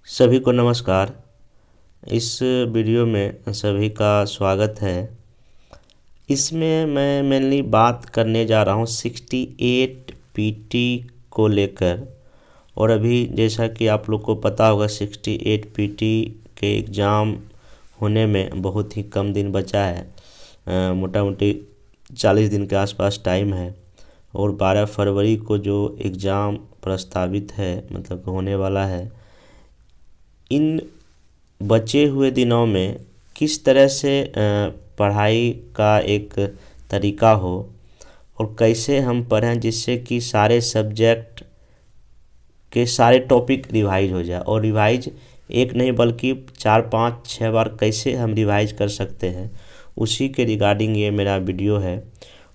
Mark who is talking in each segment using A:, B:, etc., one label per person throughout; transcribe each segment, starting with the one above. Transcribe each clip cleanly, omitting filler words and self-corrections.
A: सभी को नमस्कार। इस वीडियो में सभी का स्वागत है। इसमें मैं मेनली बात करने जा रहा हूँ 68 पीटी को लेकर। और अभी जैसा कि आप लोग को पता होगा 68 पीटी के एग्ज़ाम होने में बहुत ही कम दिन बचा है। मोटा मोटी 40 दिन के आसपास टाइम है और 12 फरवरी को जो एग्ज़ाम प्रस्तावित है मतलब होने वाला है। इन बचे हुए दिनों में किस तरह से पढ़ाई का एक तरीका हो और कैसे हम पढ़ें जिससे कि सारे सब्जेक्ट के सारे टॉपिक रिवाइज हो जाए और रिवाइज एक नहीं बल्कि 4-5-6 बार कैसे हम रिवाइज कर सकते हैं, उसी के रिगार्डिंग ये मेरा वीडियो है।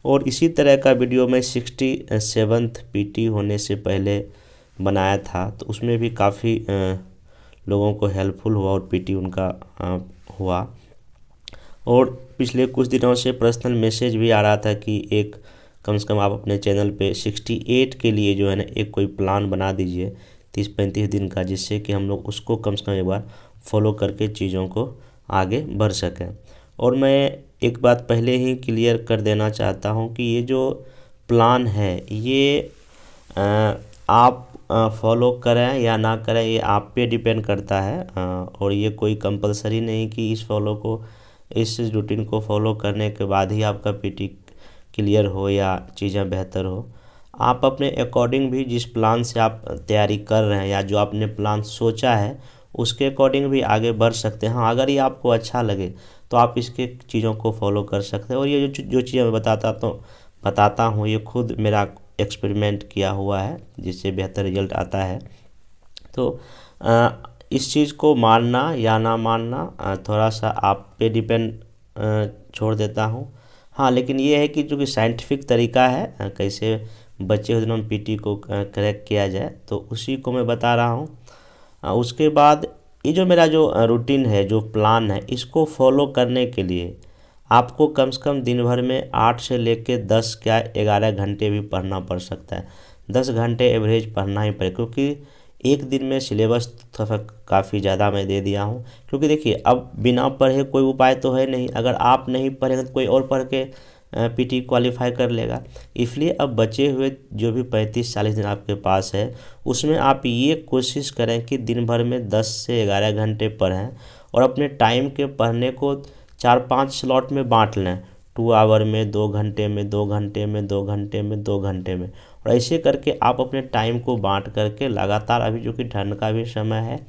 A: और इसी तरह का वीडियो मैं 67th पीटी होने से पहले बनाया था, तो उसमें भी काफ़ी लोगों को हेल्पफुल हुआ और पीटी उनका हुआ। और पिछले कुछ दिनों से पर्सनल मैसेज भी आ रहा था कि एक कम से कम आप अपने चैनल पे 68 के लिए जो है ना एक कोई प्लान बना दीजिए 30-35 दिन का, जिससे कि हम लोग उसको कम से कम एक बार फॉलो करके चीज़ों को आगे बढ़ सकें। और मैं एक बात पहले ही क्लियर कर देना चाहता हूँ कि ये जो प्लान है ये आप फॉलो करें या ना करें ये आप पे डिपेंड करता है। और ये कोई कंपलसरी नहीं कि इस रूटीन को फॉलो करने के बाद ही आपका पीटी क्लियर हो या चीज़ें बेहतर हो। आप अपने अकॉर्डिंग भी जिस प्लान से आप तैयारी कर रहे हैं या जो आपने प्लान सोचा है उसके अकॉर्डिंग भी आगे बढ़ सकते हैं। हाँ, अगर ये आपको अच्छा लगे तो आप इसके चीज़ों को फॉलो कर सकते हैं। और ये जो चीज़ें मैं बताता हूँ ये खुद मेरा एक्सपेरिमेंट किया हुआ है जिससे बेहतर रिजल्ट आता है। तो इस चीज़ को मानना या ना मानना थोड़ा सा आप पे डिपेंड छोड़ देता हूँ। हाँ, लेकिन ये है कि जो कि साइंटिफिक तरीका है कैसे बच्चे हुए दिनों में पीटी को करेक्ट किया जाए तो उसी को मैं बता रहा हूँ। उसके बाद ये जो मेरा जो रूटीन है जो प्लान है इसको फॉलो करने के लिए आपको कम से कम दिन भर में 8 से लेकर 10 क्या 11 घंटे भी पढ़ना पड़ सकता है। 10 घंटे एवरेज पढ़ना ही पड़े, क्योंकि एक दिन में सिलेबस थोड़ा काफ़ी ज़्यादा मैं दे दिया हूँ। क्योंकि देखिए अब बिना पढ़े कोई उपाय तो है नहीं, अगर आप नहीं पढ़ेंगे तो कोई और पढ़ के पीटी क्वालिफाई कर लेगा। इसलिए अब बचे हुए जो भी 35-40 दिन आपके पास है उसमें आप ये कोशिश करें कि दिन भर में 10 से 11 घंटे पढ़ें और अपने टाइम के पढ़ने को 4-5 स्लॉट में बांट लें। 2 आवर में 2 घंटे में 2 घंटे में 2 घंटे में 2 घंटे में, और ऐसे करके आप अपने टाइम को बांट करके लगातार अभी जो कि ठंड का भी समय है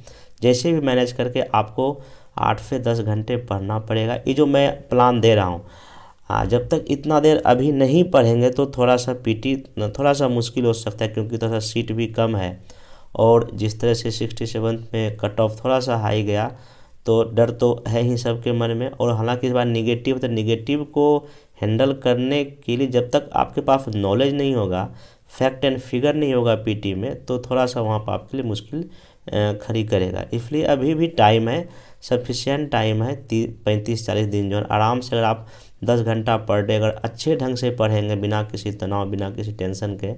A: जैसे भी मैनेज करके आपको 8 से 10 घंटे पढ़ना पड़ेगा। ये जो मैं प्लान दे रहा हूँ जब तक इतना देर अभी नहीं पढ़ेंगे तो थोड़ा सा पीटी थोड़ा सा मुश्किल हो सकता है, क्योंकि थोड़ा सा सीट भी कम है। और जिस तरह से 67 में कट ऑफ थोड़ा सा हाई गया तो डर तो है ही सबके मन में। और हालांकि इस बार निगेटिव, तो निगेटिव को हैंडल करने के लिए जब तक आपके पास नॉलेज नहीं होगा, फैक्ट एंड फिगर नहीं होगा पीटी में, तो थोड़ा सा वहाँ पर आपके लिए मुश्किल खड़ी करेगा। इसलिए अभी भी टाइम है, सफिशिएंट टाइम है 35-40 दिन जो है आराम से। अगर आप 10 घंटा पर डे अगर अच्छे ढंग से पढ़ेंगे बिना किसी तनाव बिना किसी टेंशन के,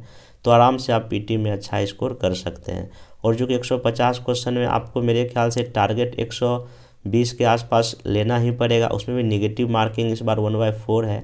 A: तो आराम से आप पीटी में अच्छा स्कोर कर सकते हैं। और जो कि 150 क्वेश्चन में आपको मेरे ख्याल से टारगेट 120 के आसपास लेना ही पड़ेगा। उसमें भी निगेटिव मार्किंग इस बार 1/4 है।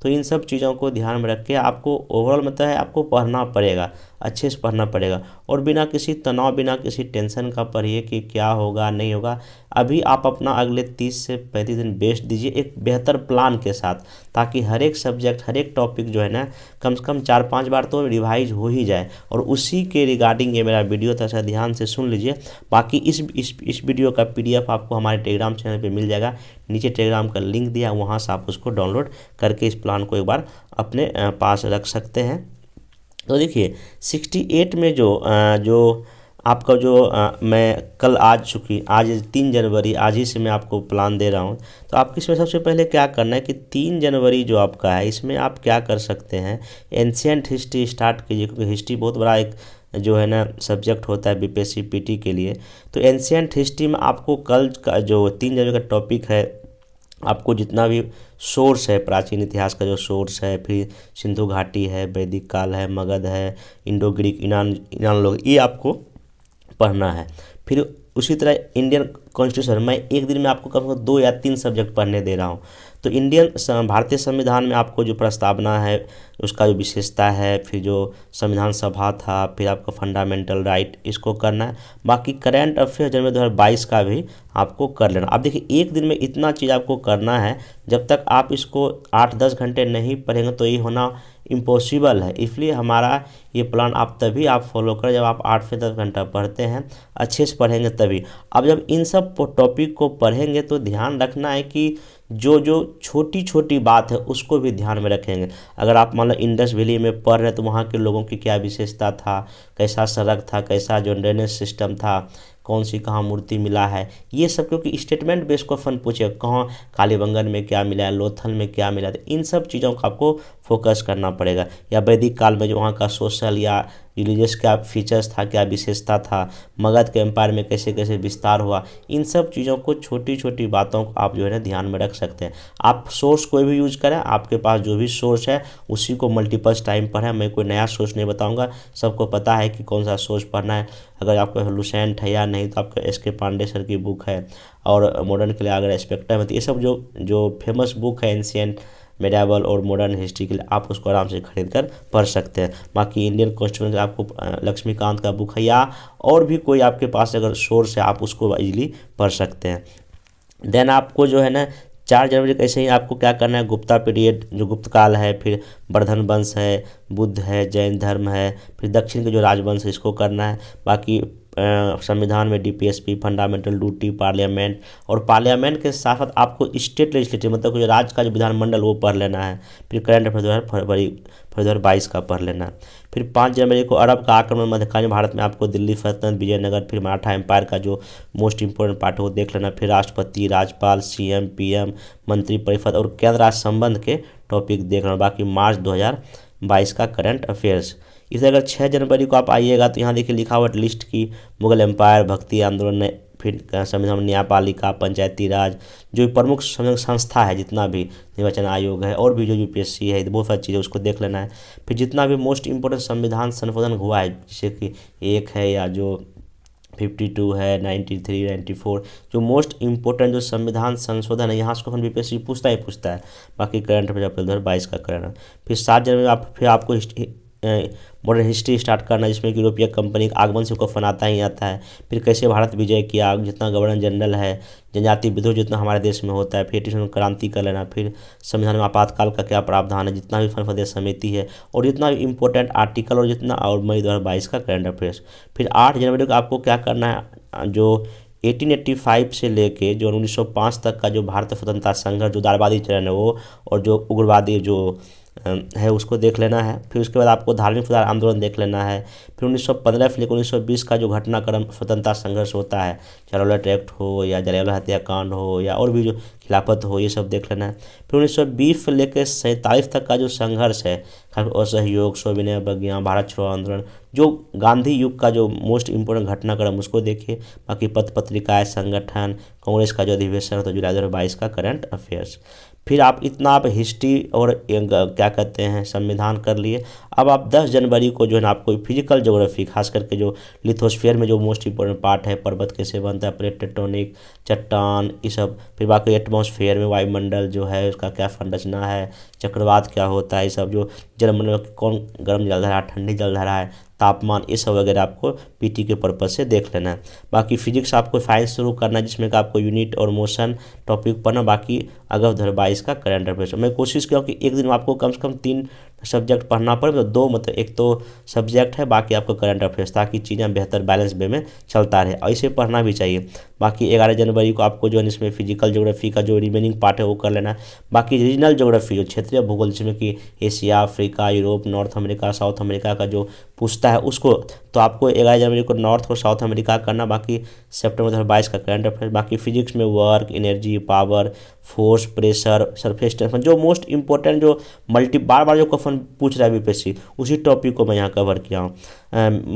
A: तो इन सब चीज़ों को ध्यान में रख के आपको ओवरऑल मतलब है आपको पढ़ना पड़ेगा, अच्छे से पढ़ना पड़ेगा और बिना किसी तनाव बिना किसी टेंशन का पढ़िए कि क्या होगा नहीं होगा। अभी आप अपना अगले 30 से 35 दिन बेस्ट दीजिए एक बेहतर प्लान के साथ, ताकि हर एक सब्जेक्ट हर एक टॉपिक जो है ना कम से कम 4-5 बार तो रिवाइज हो ही जाए। और उसी के रिगार्डिंग ये मेरा वीडियो था, सा ध्यान से सुन लीजिए। बाकी इस वीडियो का PDF आपको हमारे टेलीग्राम चैनल पे मिल जाएगा, नीचे टेलीग्राम का लिंक दिया, वहाँ से आप उसको डाउनलोड करके इस प्लान को एक बार अपने पास रख सकते हैं। तो देखिए 68 में जो आपका मैं कल आज 3 जनवरी आज ही से मैं आपको प्लान दे रहा हूँ। तो आपको इसमें सबसे पहले क्या करना है कि 3 जनवरी जो आपका है इसमें आप क्या कर सकते हैं, एंशिएंट हिस्ट्री स्टार्ट कीजिए, क्योंकि हिस्ट्री बहुत बड़ा एक जो है ना सब्जेक्ट होता है बीपीएससी पीटी के लिए। तो एंशिएंट हिस्ट्री में आपको कल का जो 3 जनवरी का टॉपिक है, आपको जितना भी सोर्स है प्राचीन इतिहास का जो सोर्स है, फिर सिंधु घाटी है, वैदिक काल है, मगध है, इंडो ग्रीक ईरान लोग, ये आपको पढ़ना है। फिर उसी तरह इंडियन कॉन्स्टिट्यूशन, मैं एक दिन में आपको कम से कम 2 या 3 सब्जेक्ट पढ़ने दे रहा हूँ। तो भारतीय संविधान में आपको जो प्रस्तावना है उसका जो विशेषता है, फिर जो संविधान सभा था, फिर आपका फंडामेंटल राइट, इसको करना है। बाकी करंट अफेयर जनवरी 2022 का भी आपको कर लेना। अब देखिए एक दिन में इतना चीज़ आपको करना है, जब तक आप इसको 8-10 घंटे नहीं पढ़ेंगे तो ये होना इम्पॉसिबल है। इसलिए हमारा ये प्लान तभी आप फॉलो करें जब आप 8 से 10 घंटा पढ़ते हैं, अच्छे से पढ़ेंगे तभी। अब जब इन सब टॉपिक को पढ़ेंगे तो ध्यान रखना है कि जो जो छोटी छोटी बात है उसको भी ध्यान में रखेंगे। अगर आप मान लो इंडस वैली में पढ़ रहे हैं तो वहाँ के लोगों की क्या विशेषता था, कैसा सड़क था, कैसा जो ड्रेनेज सिस्टम था, कौन सी कहाँ मूर्ति मिला है, ये सब क्योंकि स्टेटमेंट बेस्ड क्वेश्चन पूछे, कहाँ कालीबंगन में क्या मिला है, लोथल में क्या मिला है, इन सब चीज़ों का आपको फोकस करना पड़ेगा। या वैदिक काल में जो वहाँ का सोशल या रिलीजियस क्या फीचर्स था, क्या विशेषता था, मगध के एम्पायर में कैसे कैसे विस्तार हुआ, इन सब चीज़ों को, छोटी छोटी बातों को आप जो है ना ध्यान में रख सकते हैं। आप सोर्स कोई भी यूज करें, आपके पास जो भी सोर्स है उसी को मल्टीपल्स टाइम पढ़ें। मैं कोई नया सोर्स नहीं बताऊंगा, सबको पता है कि कौन सा सोर्स पढ़ना है। अगर आपको लुसेंट है या नहीं तो आपका एस के पांडे सर की बुक है, और मॉडर्न के लिए अगर स्पेक्ट्रम है, तो ये सब जो फेमस बुक है एंशिएंट, मेडिएवल और मॉडर्न हिस्ट्री के लिए, आप उसको आराम से खरीद कर पढ़ सकते हैं। बाकी इंडियन कॉन्स्टिट्यूशन आपको लक्ष्मीकांत का बुक है या और भी कोई आपके पास अगर सोर्स है आप उसको इजीली पढ़ सकते हैं। देन आपको जो है ना 4 जनवरी कैसे ही आपको क्या करना है, गुप्ता पीरियड जो गुप्त काल है, फिर वर्धन वंश है, बुद्ध है, जैन धर्म है, फिर दक्षिण के जो राजवंश है इसको करना है। बाकी संविधान में डीपीएसपी, फंडामेंटल ड्यूटी, पार्लियामेंट, और पार्लियामेंट के साथ साथ आपको स्टेट लेजिस्लेटिव मतलब जो राज्य का जो विधानमंडल वो पढ़ लेना है। फिर करंट अफेयर फरवरी 2022 का पढ़ लेना है। फिर 5 जनवरी को अरब का आक्रमण मध्यकालीन भारत में, आपको दिल्ली सल्तनत, विजयनगर, फिर मराठा एम्पायर का जो मोस्ट इंपोर्टेंट पार्ट है वो देख लेना। फिर राष्ट्रपति, राज्यपाल, सीएम, पीएम, मंत्रिपरिषद और केंद्र राज्य संबंध के टॉपिक देख लेना। बाकी मार्च 2022 का करंट अफेयर्स। इसे अगर 6 जनवरी को आप आइएगा तो यहाँ देखिए लिखा हुआ लिस्ट की मुगल एम्पायर, भक्ति आंदोलन, फिर संविधान, न्यायपालिका, पंचायती राज, जो प्रमुख संस्था है, जितना भी निर्वाचन आयोग है और भी जो यूपीएससी है, बहुत सारी चीज़ें उसको देख लेना है। फिर जितना भी मोस्ट इंपोर्टेंट संविधान संशोधन हुआ है, जैसे कि एक है या जो 52 है, 93, 94, जो मोस्ट इंपोर्टेंट जो संविधान संशोधन है यहाँ से हम यूपीएससी पूछता है। बाकी करंट अफेयर 2022 का करना। फिर 7 जनवरी फिर आपको मॉडर्न हिस्ट्री स्टार्ट करना है, जिसमें यूरोपीय कंपनी का आगमन से क्वेश्चन आता ही आता है। फिर कैसे भारत विजय किया, जितना गवर्नर जनरल है, जनजाति विद्रोह जितना हमारे देश में होता है, फिर 18 में क्रांति कर लेना। फिर संविधान में आपातकाल का क्या प्रावधान है, जितना भी प्रदेश समिति है और जितना भी इंपॉर्टेंट आर्टिकल, और जितना, और मई 2022 का करंट अफेयर्स। फिर 8 जनवरी को आपको क्या करना है, जो 1885 से लेके जो 1905 तक का जो भारत स्वतंत्रता संघर्ष, जो दारवादी चरण है वो, और जो उग्रवादी जो है उसको देख लेना है। फिर उसके बाद आपको धार्मिक सुधार आंदोलन देख लेना है। फिर 1915 से लेकर 1920 का जो घटनाक्रम स्वतंत्रता संघर्ष होता है, चरौलट एक्ट हो या जलियांवाला हत्याकांड हो या और भी जो खिलाफत हो, ये सब देख लेना है। फिर 1920 से लेकर 47 तक का जो संघर्ष है, असहयोग, सविनय अवज्ञा, भारत छोड़ो आंदोलन, जो गांधी युग का जो मोस्ट इंपोर्टेंट घटनाक्रम उसको देखिए। बाकी पत्र पत्रिकाएँ, संगठन, कांग्रेस का जो अधिवेशन होता है जुलाई 2022 का करंट अफेयर्स। फिर आप हिस्ट्री और क्या कहते हैं संविधान कर लिए। अब आप 10 जनवरी को जो है ना आपको फिजिकल ज्योग्राफी, खास करके जो लिथोस्फीयर में जो मोस्ट इंपोर्टेंट पार्ट है, पर्वत कैसे बनता है, प्लेट टेक्टोनिक, चट्टान, ये सब। फिर बाकी एटमॉस्फेयर में वायुमंडल जो है उसका क्या संरचना है, चक्रवात क्या होता है, ये सब। जो जलमंडल में कौन गर्म जलधारा, ठंडी जलधारा है, तापमान, ये सब वगैरह आपको पीटी के पर्पज से देख लेना है। बाकी फिजिक्स आपको साइंस शुरू करना है, जिसमें का आपको यूनिट और मोशन टॉपिक पढ़ना। बाकी अगस्त 2022 का करंट अफेयर्स। मैं कोशिश किया कि एक दिन में आपको कम से कम 3 सब्जेक्ट पढ़ना पड़े, तो 2 मतलब एक तो सब्जेक्ट है, बाकी आपको करंट अफेयर्स, ताकि चीज़ें बेहतर बैलेंस वे में चलता रहे, और इसे पढ़ना भी चाहिए। बाकी 11 जनवरी को आपको जो है इसमें फिजिकल ज्योग्राफी का जो रिमेनिंग पार्ट है वो कर लेना है। बाकी रीजनल ज्योग्राफी, जो क्षेत्रीय भूगोल, जिसमें कि Asia, Africa, Europe, north America, south America का जो पूछता है उसको, तो आपको 11 जनवरी को नॉर्थ और साउथ अमेरिका करना। बाकी सितंबर 2022 का करंट अफेयर। बाकी फिजिक्स में work, energy, power, force, pressure, surface tension, जो मोस्ट इंपॉर्टेंट जो बार बार जो क्वेश्चन पूछ रहा है बीपीएससी, उसी टॉपिक को मैं यहाँ कवर किया हूँ,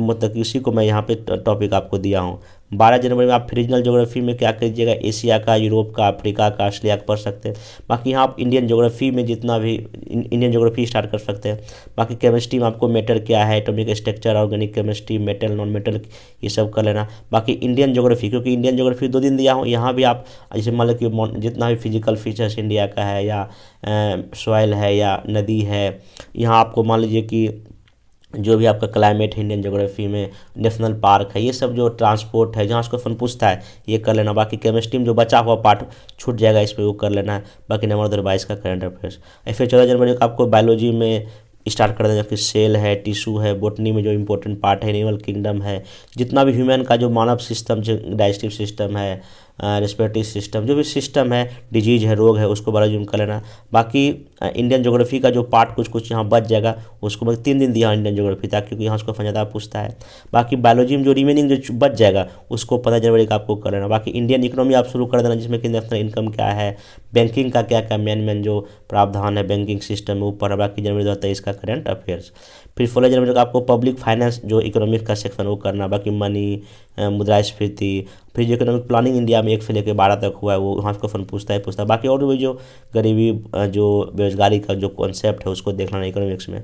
A: मतलब इसी को मैं यहाँ पे टॉपिक आपको दिया हूँ। 12 जनवरी में आप रीजनल ज्योग्राफी में क्या कीजिएगा, एशिया का, यूरोप का, अफ्रीका का, ऑस्ट्रेलिया का पढ़ सकते हैं। बाकी यहाँ आप इंडियन ज्योग्राफी में जितना भी इंडियन ज्योग्राफी स्टार्ट कर सकते हैं। बाकी केमिस्ट्री में आपको मेटल क्या है, atomic structure, organic chemistry, metal, non metal, ये सब कर लेना। बाकी इंडियन ज्योग्राफी, क्योंकि इंडियन ज्योग्राफी 2 दिन दिया हूँ, यहाँ भी आप जैसे मान लो कि जितना भी फिजिकल फीचर्स इंडिया का है या सॉइल है या नदी है, यहाँ आपको मान लीजिए कि जो भी आपका क्लाइमेट है इंडियन ज्योग्राफी में, नेशनल पार्क है, ये सब जो ट्रांसपोर्ट है, जहाँ उसको फन पूछता है ये कर लेना। बाकी केमिस्ट्री में जो बचा हुआ पार्ट छूट जाएगा इस पर वो कर लेना है। बाकी नंबर 22 का करंट अफेयर्स। फिर 14 जनवरी को आपको बायोलॉजी में स्टार्ट कर देना, जबकि सेल है, टिश्यू है, बोटनी में जो इंपॉर्टेंट पार्ट है, एनिमल किंगडम है, जितना भी ह्यूमन का जो मानव सिस्टम, जो डाइजेस्टिव सिस्टम है, रेस्पिरेटरी सिस्टम, जो भी सिस्टम है, डिजीज है, रोग है, उसको बायोलॉजी में कर लेना। बाकी इंडियन ज्योग्राफी का जो पार्ट कुछ यहाँ बच जाएगा, उसको मैं 3 दिन दिया इंडियन ज्योग्राफी तक, क्योंकि यहाँ उसको ज़्यादा पूछता है। बाकी बायोलॉजी में जो रिमेनिंग जो बच जाएगा उसको 15 जनवरी का आपको कर लेना। बाकी इंडियन इकोनॉमी आप शुरू कर देना, जिसमें कि नेशनल इनकम क्या है, बैंकिंग का क्या क्या मेन जो प्रावधान है बैंकिंग सिस्टम में ऊपर। बाकी जनवरी 2023 का करंट अफेयर्स। फिर 16 जनवरी को आपको पब्लिक फाइनेंस जो इकोनॉमिक्स का सेक्शन वो करना। बाकी मनी, मुद्रास्फीति, फिर जो इकोनॉमिक प्लानिंग इंडिया में 1 से लेकर 12 तक हुआ है वो वहाँ को फन पूछता है। बाकी और भी जो गरीबी, जो बेरोजगारी का जो कॉन्सेप्ट है उसको देखना इकोनॉमिक्स में।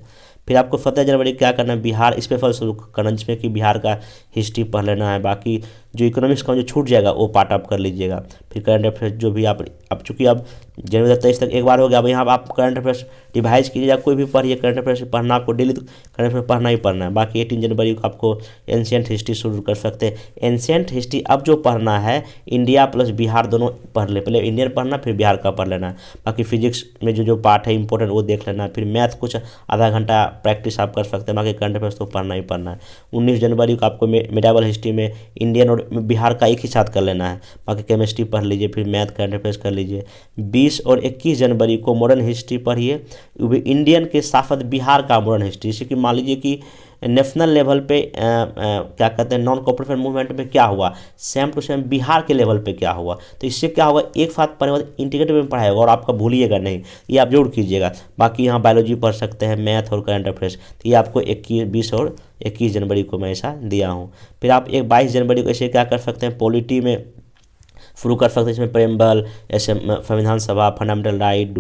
A: फिर आपको 17 जनवरी क्या करना है, बिहार स्पेशल शुरू करना, जिसमें कि बिहार का हिस्ट्री पढ़ लेना है। बाकी जो इकोनॉमिक्स का जो छूट जाएगा वो पार्ट आप कर लीजिएगा। फिर करंट अफेयर्स जो भी आप चूँकि अब जनवरी 23 तक एक बार हो गया, अब यहाँ आप करंट अफेयर्स रिवाइज कीजिएगा, कोई भी पढ़िए करंट अफेयर्स पढ़ना, आपको डेली करंट अफेयर्स पढ़ना ही पढ़ना है। बाकी 18 जनवरी को आपको एंशिएंट हिस्ट्री शुरू कर सकते हैं। एंशिएंट हिस्ट्री अब जो पढ़ना है इंडिया प्लस बिहार दोनों पढ़ ले, पहले इंडियन पढ़ना फिर बिहार का पढ़ लेना। बाकी फिजिक्स में जो पार्ट है इंपॉर्टेंट वो देख लेना। फिर मैथ कुछ आधा घंटा प्रैक्टिस आप कर सकते हैं। बाकी करंट अफेयर्स तो पढ़ना ही पढ़ना है। 19 जनवरी को आपको मेडिवल हिस्ट्री में इंडियन और बिहार का एक ही साथ कर लेना है। बाकी केमिस्ट्री पढ़ लीजिए, फिर मैथ करंट अफेयर्स कर लीजिए। 20 और 21 जनवरी को मॉडर्न हिस्ट्री पढ़िए, वो भी इंडियन के साथ साथ बिहार का मॉडर्न हिस्ट्री। जैसे कि मान लीजिए कि नेशनल लेवल पे क्या कहते हैं नॉन कोऑपरेटिव मूवमेंट में क्या हुआ, सेम टू सेम बिहार के लेवल पे क्या हुआ। तो इससे क्या होगा, एक साथ पढ़ने बाद इंटीग्रेटेड में पढ़ाएगा और आपका भूलिएगा नहीं, ये आप जरूर कीजिएगा। बाकी यहाँ बायोलॉजी पढ़ सकते हैं, मैथ और करंट अफेयर्स। तो ये आपको 20 और 21 जनवरी को मैं ऐसा दिया हूँ। फिर आप 22 जनवरी को ऐसे क्या कर सकते हैं, पॉलिटी में शुरू कर सकते हैं। इसमें प्रेम्बल, ऐसे संविधान सभा, fundamental right,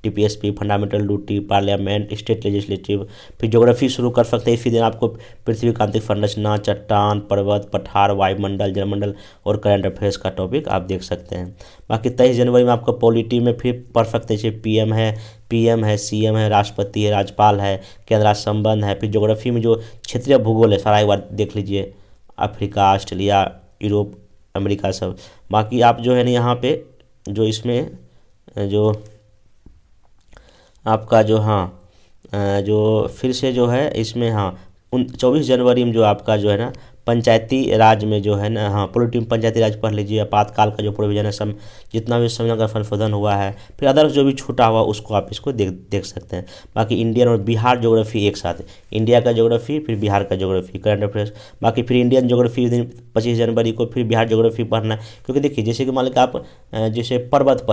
A: DPSP, fundamental duty, parliament, state legislative. फिर ज्योग्राफी शुरू कर सकते हैं। इसी दिन आपको पृथ्वी का आंतरिक संरचना, चट्टान, पर्वत, पठार, वायुमंडल, जलमंडल और करंट अफेयर्स का टॉपिक आप देख सकते हैं। बाकी 23 जनवरी में आपको पॉलिटी में फिर पढ़ सकते हैं, जैसे पीएम है, सीएम है, राष्ट्रपति है, राज्यपाल है, केंद्र राज्य संबंध है। फिर ज्योग्राफी में जो क्षेत्रीय भूगोल है सारा एक बार देख लीजिए, अफ्रीका, ऑस्ट्रेलिया, यूरोप, अमेरिका सब। बाकी आप जो है ना यहाँ पे जो इसमें जो आपका जो जो फिर से जो है इसमें 24 जनवरी में जो आपका जो है ना पंचायती राज में जो है ना पॉलिटी में पंचायती राज पढ़ लीजिए। आपातकाल का जो प्रोविजन है, जितना भी संविधान का संशोधन हुआ है, फिर अदर्स जो भी छूटा हुआ उसको आप इसको देख सकते हैं। बाकी इंडियन और बिहार ज्योग्राफी एक साथ, इंडिया का ज्योग्राफी फिर बिहार का ज्योग्राफी, करंट अफेयर्स। बाकी फिर इंडियन ज्योग्राफी दिन 25 जनवरी को, फिर बिहार ज्योग्राफी पढ़ना है। क्योंकि देखिए जैसे कि मान लीजिए आप जैसे पर्वत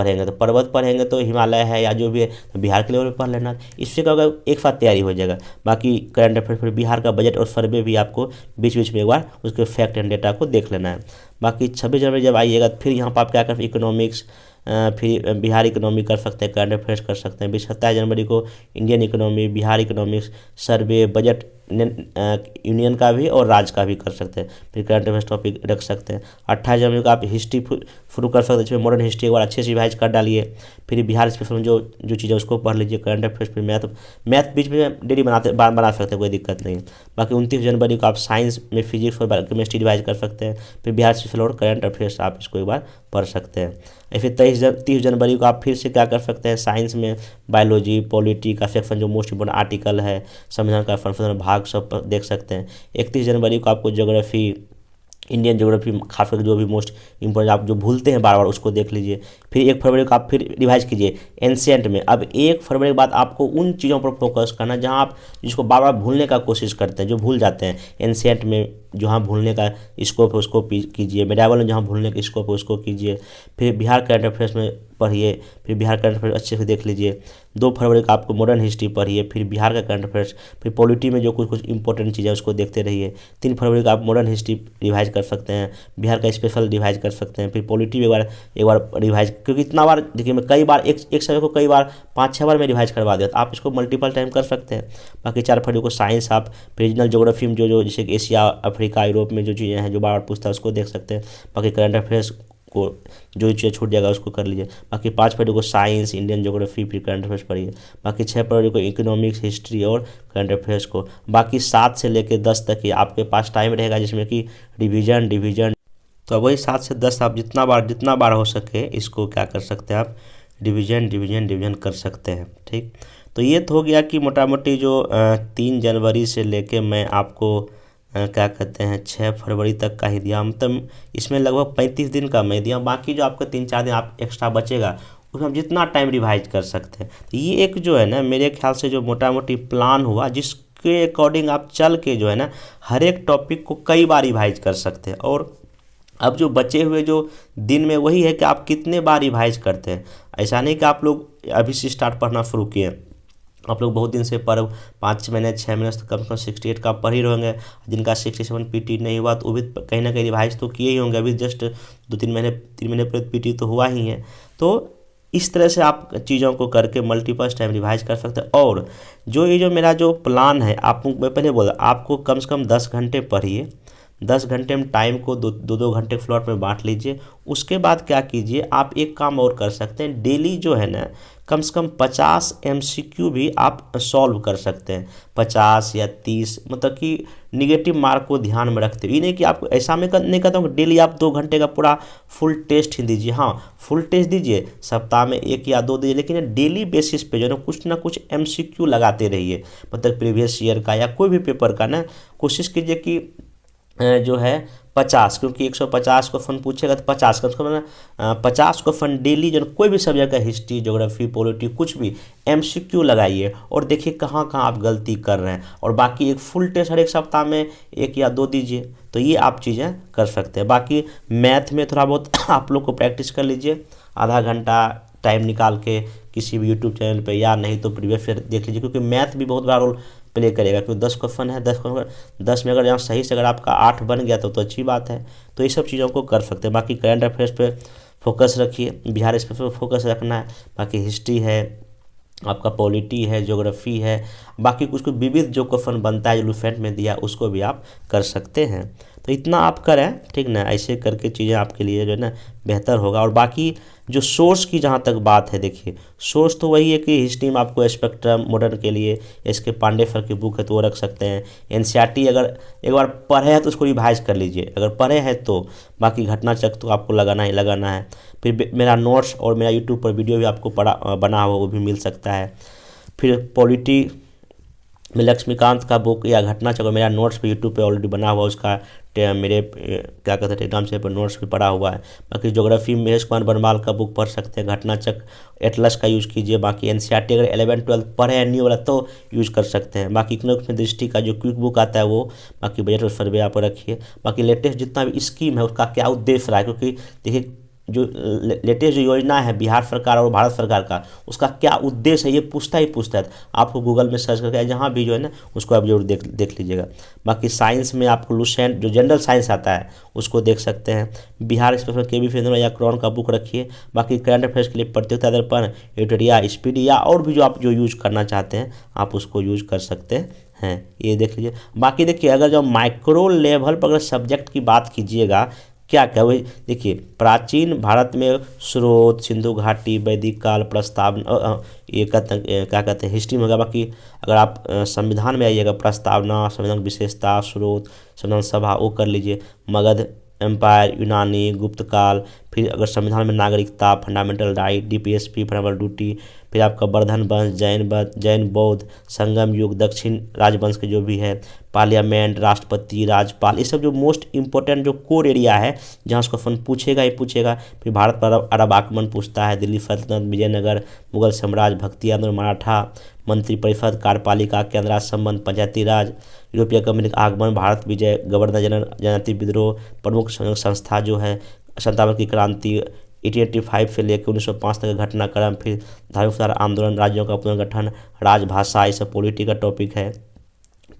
A: पढ़ेंगे तो हिमालय है या जो भी है तो बिहार के लेवल पर पढ़ लेना, इससे क्या होगा एक साथ तैयारी हो जाएगा। बाकी करंट अफेयर्स, फिर बिहार का बजट और सर्वे भी आपको बीच बीच में एक बार उसके फैक्ट एंड डेटा को देख लेना है। बाकी 26 जनवरी जब आइएगा फिर यहाँ पर आप क्या कर इकोनॉमिक्स, फिर बिहार इकोनॉमी कर सकते हैं, करंट अफेयर्स कर सकते हैं। 27 जनवरी को इंडियन इकोनॉमी, बिहार इकोनॉमिक्स, सर्वे, बजट यूनियन का भी और राज्य का भी कर सकते हैं। फिर करंट अफेयर्स टॉपिक रख सकते हैं। 28 जनवरी को आप हिस्ट्री शुरू कर सकते हैं, जिसमें मॉडर्न हिस्ट्री एक बार अच्छे से रिवाइज कर डालिए। फिर बिहार स्पेशल जो चीज़ है उसको पढ़ लीजिए, करंट अफेयर्स। फिर मैथ बीच में डेली बना सकते हैं, कोई दिक्कत नहीं। बाकी 29 जनवरी को आप साइंस में फिजिक्स और केमिस्ट्री रिवाइज कर सकते हैं। फिर बिहार स्पेशल और करंट अफेयर्स आप इसको एक बार पढ़ सकते हैं। फिर 30 जनवरी को आप फिर से क्या कर सकते हैं, साइंस में बायोलॉजी, पॉलिटी का सेक्शन जो मोस्ट इंपोर्टेंट आर्टिकल है, संविधान का संशोधन भाग सब देख सकते हैं। 31 जनवरी को आपको ज्योग्राफी, इंडियन ज्योग्राफी खासकर जो भी मोस्ट इंपोर्टेंट आप जो भूलते हैं बार बार उसको देख लीजिए। फिर 1 फरवरी को आप फिर रिवाइज कीजिए एंशिएंट में। अब 1 फरवरी के बाद आपको उन चीज़ों पर फोकस करना जहां आप जिसको बार बार भूलने का कोशिश करते हैं, जो भूल जाते हैं। एंशिएंट में जहाँ भूलने का स्कोप है उसको कीजिए, मेडावल में जहाँ भूलने का स्कोप है उसको कीजिए। फिर बिहार करंट अफेयर्स में पढ़िए, फिर बिहार करंट अफेयर्स अच्छे से देख लीजिए। 2 फरवरी का आपको मॉडर्न हिस्ट्री पढ़िए, फिर बिहार का करंट अफेयर्स, फिर पॉलिटी में जो कुछ कुछ इंपॉर्टेंट चीज़ें उसको देखते रहिए। 3 फरवरी का आप मॉडर्न हिस्ट्री रिवाइज कर सकते हैं, बिहार का स्पेशल रिवाइज कर सकते हैं, फिर पॉलिटी में एक बार रिवाइज, क्योंकि इतना बार देखिए मैं कई बार एक सब्जेक्ट को कई बार 5-6 बार में रिवाइज करवा दिया, तो आप इसको मल्टीपल टाइम कर सकते हैं। बाकी 4 फरवरी को साइंस आप रीजनल ज्योग्राफी में जो जैसे कि एशिया, अफ्रीका, यूरोप में जो चीज़ें हैं जो बार बार पूछता है उसको देख सकते हैं। बाकी करंट अफेयर्स को जो चीज़ें छूट जाएगा उसको कर लीजिए। बाकी 5 फरवरी को साइंस, इंडियन ज्योग्राफी, फिर करंट अफेयर्स पढ़िए। बाकी 6 फरवरी को इकोनॉमिक्स, हिस्ट्री और करंट अफेयर्स को। बाकी 7 से लेकर 10 तक ही आपके पास टाइम रहेगा जिसमें कि डिवीजन। तो वही 7 से 10 आप जितना बार हो सके इसको क्या कर सकते हैं, आप डिवीजन कर सकते हैं। ठीक, तो ये तो हो गया कि मोटा मोटी जो 3 जनवरी से लेके मैं आपको क्या कहते हैं 6 फरवरी तक का ही दिया, मतलब इसमें लगभग 35 दिन का मैं दिया। बाकी जो आपका 3-4 दिन आप एक्स्ट्रा बचेगा उसमें हम जितना टाइम रिवाइज कर सकते हैं। तो ये एक जो है ना मेरे ख्याल से जो मोटा मोटी प्लान हुआ जिसके अकॉर्डिंग आप चल के जो है ना हर एक टॉपिक को कई बार रिवाइज कर सकते हैं। और अब जो बचे हुए जो दिन में वही है कि आप कितने बार रिवाइज करते हैं। ऐसा नहीं कि आप लोग अभी से स्टार्ट पढ़ना शुरू किए, आप लोग बहुत दिन से पढ़ 5 महीने 6 महीने से कम से कम 68 का पढ़ ही रहेंगे। जिनका 67 पीटी नहीं हुआ तो वो भी कहीं ना कहीं रिवाइज तो किए ही होंगे। अभी जस्ट 3 महीने पर पीटी तो हुआ ही है। तो इस तरह से आप चीज़ों को करके मल्टीपल टाइम रिवाइज कर सकते हैं। और ये जो मेरा जो प्लान है, आपको मैं पहले बोला आपको कम से कम 10 घंटे पढ़िए, 10 घंटे में टाइम को 2-2 घंटे फ्लॉट में बांट लीजिए। उसके बाद क्या कीजिए, आप एक काम और कर सकते हैं, डेली जो है ना कम से कम 50 MCQ भी आप सॉल्व कर सकते हैं। 50 या 30, मतलब कि निगेटिव मार्क को ध्यान में रखते हुए। ये नहीं कि आप ऐसा में नहीं कहता हूँ कि डेली आप 2 घंटे का पूरा फुल टेस्ट ही दीजिए। हाँ, फुल टेस्ट दीजिए, सप्ताह में 1 या 2 दीजिए, लेकिन डेली बेसिस पे जो है ना कुछ MCQ लगाते रहिए। मतलब प्रीवियस ईयर का या कोई भी पेपर का ना कोशिश कीजिए कि जो है 50, क्योंकि 150 क्वेश्चन पूछेगा तो 50 कम से कम ना 50 क्वेश्चन डेली जो कोई भी सब्जेक्ट का हिस्ट्री, ज्योग्राफी, पॉलिटी कुछ भी MCQ लगाइए और देखिए कहाँ कहाँ आप गलती कर रहे हैं। और बाकी एक फुल टेस्ट हर एक सप्ताह में 1 या 2 दीजिए। तो ये आप चीज़ें कर सकते हैं। बाकी मैथ में थोड़ा बहुत आप लोग को प्रैक्टिस कर लीजिए, आधा घंटा टाइम निकाल के किसी भी यूट्यूब चैनल पे, या नहीं तो प्रीवियस ईयर देख लीजिए, क्योंकि मैथ भी बहुत बड़ा रोल प्ले करेगा। क्योंकि 10 क्वेश्चन है, 10 में अगर यहाँ सही से अगर आपका 8 बन गया तो अच्छी बात है। तो ये सब चीज़ों को कर सकते हैं। बाकी करंट अफेयर्स पे फोकस रखिए, बिहार स्पेशल पे फोकस रखना है। बाकी हिस्ट्री है, आपका पॉलिटी है, ज्योग्राफी है, बाकी कुछ विविध जो क्वेश्चन बनता है जो लुसेंट में दिया उसको भी आप कर सकते हैं। तो इतना आप करें, ठीक ना, ऐसे करके चीज़ें आपके लिए जो है ना बेहतर होगा। और बाकी जो सोर्स की जहाँ तक बात है, देखिए सोर्स तो वही है कि हिस्ट्री में आपको स्पेक्ट्रम मॉडर्न के लिए SK पांडे सर की बुक है तो वो रख सकते हैं। NCERT अगर एक बार पढ़े हैं तो उसको रिवाइज कर लीजिए, अगर पढ़े हैं तो। बाकी घटना चक्र तो आपको लगाना है। फिर मेरा नोट्स और मेरा यूट्यूब पर वीडियो भी आपको बना हुआ वो भी मिल सकता है। फिर पॉलिटी में लक्ष्मीकांत का बुक या घटना चक्र मेरा नोट्स पे यूट्यूब पे ऑलरेडी बना हुआ, उसका मेरे क्या कहते हैं टेलीग्राम से पर नोट्स भी पड़ा हुआ है। बाकी ज्योग्राफी में महेश कुमार बनवाल का बुक पढ़ सकते हैं, घटना चक्र एटलस का यूज़ कीजिए। बाकी NCERT अगर 11-12 पढ़े हैं न्यू वाला तो यूज़ कर सकते हैं। बाकी इकोनॉमिक्स में दृष्टि का जो क्विक बुक आता है वो, बाकी बजट और सर्वे आप रखिए। बाकी लेटेस्ट जितना भी स्कीम है उसका क्या उद्देश्य रहा है, क्योंकि देखिए जो लेटेस्ट जो योजना है बिहार सरकार और भारत सरकार का, उसका क्या उद्देश्य है ये पूछता है। आपको गूगल में सर्च करके जहाँ भी जो है ना उसको आप जरूर देख लीजिएगा। बाकी साइंस में आपको लुसेंट जो जनरल साइंस आता है उसको देख सकते हैं। बिहार स्पेशल KB फेंदुरा या क्रॉन का बुक रखिए। बाकी करंट अफेयर्स के लिए प्रतियोगिता दर्पण, एडिटोरिया, स्पीड या और भी जो आप जो यूज़ करना चाहते हैं आप उसको यूज़ कर सकते हैं, ये देख लीजिए। बाकी देखिए अगर जो माइक्रो लेवल पर अगर सब्जेक्ट की बात कीजिएगा, क्या वही देखिए प्राचीन भारत में स्रोत, सिंधु घाटी, वैदिक काल, प्रस्तावना, ये क्या कहते हैं हिस्ट्री में होगा। बाकी अगर आप संविधान में आइएगा, प्रस्तावना, संविधान विशेषता, स्रोत, संविधान सभा वो कर लीजिए। मगध एम्पायर, यूनानी, गुप्त काल, फिर अगर संविधान में नागरिकता, fundamental right, DPSP, fundamental duty, फिर आपका वर्धन वंश, जैन बौद्ध, संगम युग, दक्षिण राजवंश के जो भी है, पार्लियामेंट, राष्ट्रपति, राज्यपाल, ये सब जो मोस्ट इंपॉर्टेंट जो कोर एरिया है जहाँ उसको फन पूछेगा ही पूछेगा। फिर भारत पर अरब आक्रमण पूछता है, दिल्ली सल्तनत, विजयनगर, मुगल साम्राज्य, भक्ति आंदोलन, मराठा मंत्रिपरिषद, कार्यपालिका, केंद्र राज्य संबंध, पंचायती राज, यूरोपीय कंपनी का आगमन, भारत विजय, गवर्नर जनरल, जनजाति विद्रोह, प्रमुख संस्था जो है 57 की क्रांति, 1885 से लेकर 1905 तक का घटनाक्रम, फिर धार्मिक सुधार आंदोलन, राज्यों का पुनर्गठन, राजभाषा, ये सब पॉलिटी का टॉपिक है।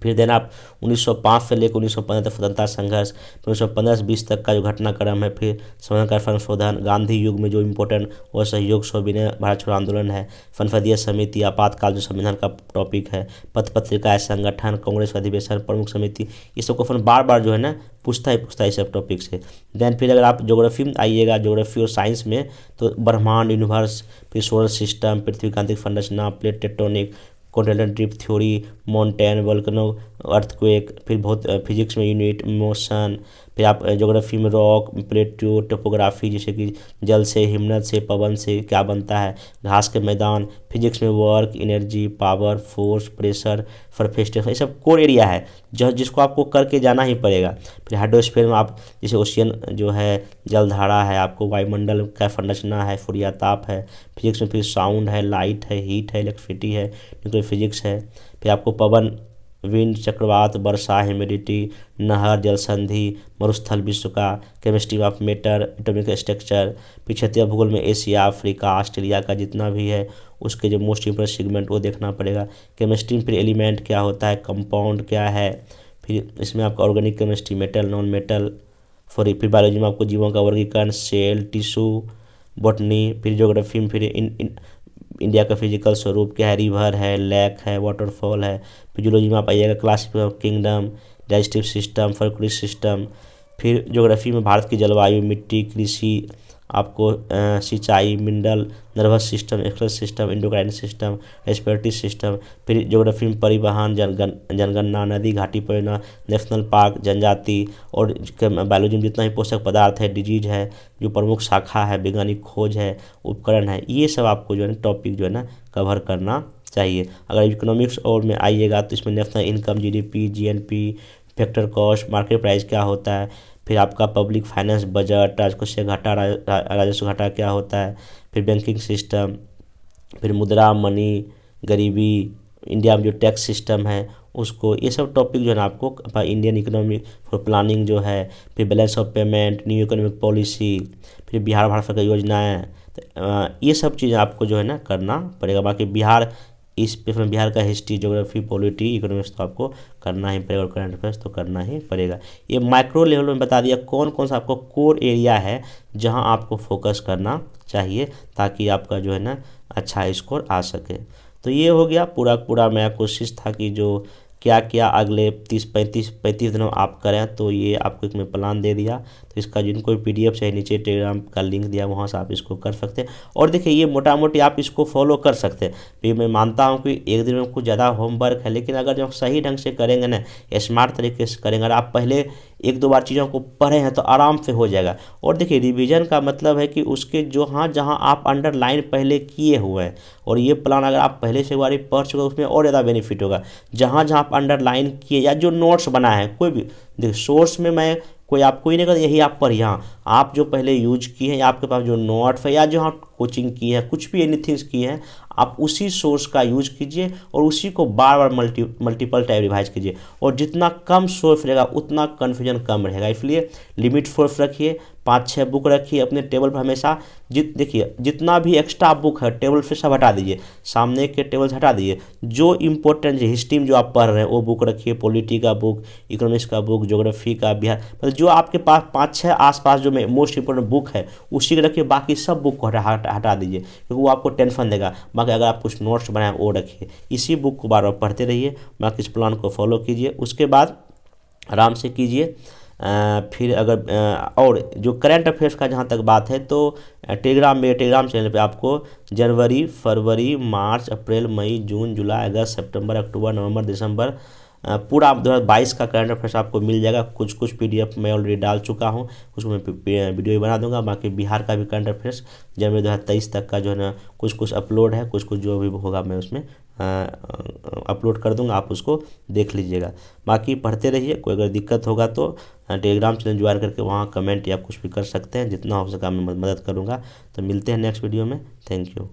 A: फिर देन आप 1905 से लेकर 1915 तक स्वतंत्रता संघर्ष, फिर 1915 से 20 तक का जो घटनाक्रम है, फिर संविधान संशोधन, गांधी युग में जो इम्पोर्टेंट और सहयोग सविनय भारत छोड़ो आंदोलन है, संसदीय समिति, आपातकाल जो संविधान का टॉपिक है, पत्र पत्रिकाएं, संगठन, कांग्रेस अधिवेशन, प्रमुख समिति, ये सब क्वेश्चन बार बार जो है ना पूछता है सब टॉपिक से। देन फिर अगर आप ज्योग्राफी में आइएगा, ज्योग्राफी और साइंस में, तो ब्रह्मांड, यूनिवर्स, फिर सोलर सिस्टम, पृथ्वी की आंतरिक संरचना, plate tectonic, continental drift theory, mountain, volcano, earthquake, फिर बहुत फिजिक्स में यूनिट, मोशन, फिर आप ज्योग्राफी में रॉक, प्लेट्यू, टोपोग्राफी, जैसे कि जल से, हिमनद से, पवन से क्या बनता है, घास के मैदान, फिजिक्स में work, energy, power, force, pressure, surface tension, ये सब कोर एरिया है जिसको आपको करके जाना ही पड़ेगा। फिर हाइड्रोस्फीयर में आप जैसे ओशियन जो है, जलधारा है, आपको वायुमंडल का संरचना है, सूर्य ताप है, फिजिक्स में फिर साउंड है, लाइट है, हीट है, इलेक्ट्रिसिटी है, न्यूक्लियर फिजिक्स है, फिर आपको पवन, विंड, चक्रवात, वर्षा, ह्यूमिडिटी, नहर, जल संधि, मरुस्थल विश्व का, chemistry of matter, atomic structure, फिर क्षेत्रीय भूगोल में एशिया, अफ्रीका, ऑस्ट्रेलिया का जितना भी है उसके जो मोस्ट इंपॉर्टेंट सेगमेंट वो देखना पड़ेगा। केमिस्ट्री में फिर एलिमेंट क्या होता है, कंपाउंड क्या है, फिर इसमें आपका organic chemistry, metal, non metal, फिर बायोलॉजी में आपको जीवों का वर्गीकरण, सेल, टिश्यू, बॉटनी, फिर ज्योग्राफी में फिर इंडिया का फिजिकल स्वरूप क्या है, रिवर है, लेक है, वाटरफॉल है, फिजियोलॉजी में आप आइएगा, classification of kingdom, digestive system, circulatory system, फिर ज्योग्राफी में भारत की जलवायु, मिट्टी, कृषि, आपको सिंचाई, mineral, nervous system, excretory system, endocrine system, respiratory system, फिर ज्योग्राफी में परिवहन, जनगणना, नदी घाटी परियोजना, नेशनल पार्क, जनजाति, और बायोलॉजी में जितना भी पोषक पदार्थ है, डिजीज है, जो प्रमुख शाखा है, वैज्ञानिक खोज है, उपकरण है, ये सब आपको जो है ना टॉपिक जो है ना कवर करना चाहिए। अगर इकोनॉमिक्स और में आइएगा तो इसमें national income, GDP, GNP, factor cost, market price क्या होता है, फिर आपका पब्लिक फाइनेंस, बजट, राजकोषीय घाटा, राजस्व घाटा क्या होता है, फिर बैंकिंग सिस्टम, फिर मुद्रा, मनी, गरीबी, इंडिया में जो टैक्स सिस्टम है उसको, ये सब टॉपिक जो है ना आपको इंडियन इकोनॉमी फॉर प्लानिंग जो है, फिर balance of payment, new economic policy, फिर बिहार भारत सरकार योजनाएँ, ये सब चीज़ें आपको जो है ना करना पड़ेगा। बाकी बिहार इस पेपर में बिहार का हिस्ट्री, ज्योग्राफी, पॉलिटी, इकोनॉमिक्स तो आपको करना ही पड़ेगा, और करंट अफेयर्स तो करना ही पड़ेगा। ये माइक्रो लेवल में बता दिया कौन कौन सा आपको कोर एरिया है जहां आपको फोकस करना चाहिए ताकि आपका जो है ना अच्छा स्कोर आ सके। तो ये हो गया पूरा मेरा कोशिश था कि जो क्या क्या अगले 30-35 दिनों आप करें, तो ये आपको एक मैं प्लान दे दिया। तो इसका जिनको पीडीएफ चाहिए नीचे टेलीग्राम का लिंक दिया, वहाँ से आप इसको कर सकते हैं। और देखिए ये मोटा मोटी आप इसको फॉलो कर सकते हैं। फिर मैं मानता हूँ कि एक दिन में कुछ ज़्यादा होमवर्क है, लेकिन अगर जब सही ढंग से करेंगे ना, स्मार्ट तरीके से करेंगे, अगर आप पहले 1-2 बार चीज़ों को पढ़े हैं तो आराम से हो जाएगा। और देखिए रिवीजन का मतलब है कि उसके जो जहाँ आप अंडरलाइन पहले किए हुए हैं, और ये प्लान अगर आप पहले से एक बार पढ़ चुके उसमें और ज़्यादा बेनिफिट होगा। जहाँ आप अंडरलाइन किए या जो नोट्स बनाए हैं, कोई भी देखिए सोर्स में मैं कोई आपको ही नहीं कहता यही आप पढ़िए, हाँ आप जो पहले यूज किए हैं, आपके पास जो नोट्स है या जो आप कोचिंग की है, कुछ भी एनीथिंग्स की हैं, आप उसी सोर्स का यूज कीजिए और उसी को बार बार मल्टीपल टाइम रिवाइज कीजिए। और जितना कम सोर्स रहेगा उतना कन्फ्यूजन कम रहेगा, इसलिए लिमिट सोर्स रखिए, 5-6 बुक रखिए अपने टेबल पर हमेशा। देखिए जितना भी एक्स्ट्रा बुक है टेबल से सब हटा दीजिए, सामने के टेबल से हटा दीजिए। जो इंपॉर्टेंट हिस्ट्री में जो आप पढ़ रहे हैं वो बुक रखिए, पॉलिटी का बुक, इकोनॉमिक्स का बुक, ज्योग्राफी का, बिहार, मतलब जो आपके पास 5-6 आसपास जो मोस्ट इंपॉर्टेंट बुक है उसी को रखिए, बाकी सब बुक को हटा दीजिए क्योंकि वो आपको टेंशन देगा। बाकी अगर आप कुछ नोट्स बनाए वो रखिए, इसी बुक को बार बार पढ़ते रहिए। बाकी इस प्लान को फॉलो कीजिए, उसके बाद आराम से कीजिए। फिर अगर और जो करंट अफेयर्स का जहाँ तक बात है तो टेलीग्राम चैनल पे आपको जनवरी, फरवरी, मार्च, अप्रैल, मई, जून, जुलाई, अगस्त, सितंबर, अक्टूबर, नवंबर, दिसंबर, पूरा 2022 का करंट अफेयर्स आपको मिल जाएगा। कुछ कुछ PDF मैं ऑलरेडी डाल चुका हूँ, उसको मैं वीडियो भी बना दूंगा। बाकी बिहार का भी करंट अफेयर्स जनवरी 2023 तक का जो है ना कुछ कुछ अपलोड है, कुछ कुछ जो भी होगा मैं उसमें अपलोड कर दूंगा, आप उसको देख लीजिएगा। बाकी पढ़ते रहिए, कोई अगर दिक्कत होगा तो टेलीग्राम चैनल ज्वाइन करके वहाँ कमेंट या कुछ भी कर सकते हैं, जितना हो सका मैं मदद करूँगा। तो मिलते हैं नेक्स्ट वीडियो में। Thank you.